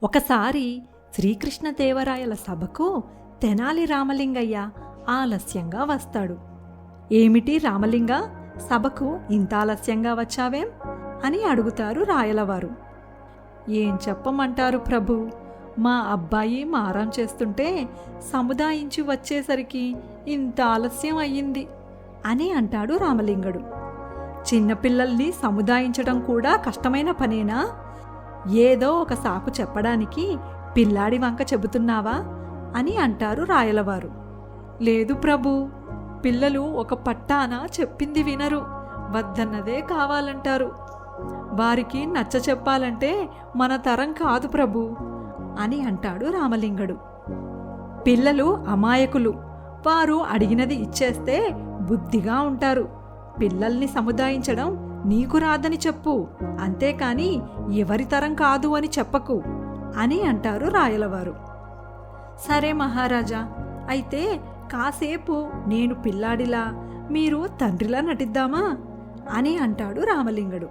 ఒకసారి శ్రీకృష్ణదేవరాయల సభకు తెనాలి రామలింగయ్య ఆలస్యంగా వస్తాడు. ఏమిటి రామలింగ, సభకు ఇంత ఆలస్యంగా వచ్చావేం అని అడుగుతారు రాయలవారు. ఏం చెప్పమంటారు ప్రభు, మా అబ్బాయి మారం చేస్తుంటే సముదాయించి వచ్చేసరికి ఇంత ఆలస్యం అయ్యింది అని అంటాడు రామలింగడు. చిన్నపిల్లల్ని సముదాయించడం కూడా కష్టమైన పనేనా? ఏదో ఒక సాకు చెప్పడానికి పిల్లాడి వంక చెబుతున్నావా అని అంటారు రాయలవారు. లేదు ప్రభు, పిల్లలు ఒక పట్టాన చెప్పింది వినరు, వద్దన్నదే కావాలంటారు. వారికి నచ్చ చెప్పాలంటే మన తరం కాదు ప్రభు అని అంటాడు రామలింగడు. పిల్లలు అమాయకులు, వారు అడిగినది ఇచ్చేస్తే బుద్ధిగా ఉంటారు. పిల్లల్ని సముదాయించడం నీకు రాదని చెప్పు, అంతేకాని ఎవరి తరం కాదు అని చెప్పకు అని అంటారు రాయలవారు. సరే మహారాజా, అయితే కాసేపు నేను పిల్లాడిలా, మీరు తండ్రిలా నటిద్దామా అని అంటాడు రామలింగడు.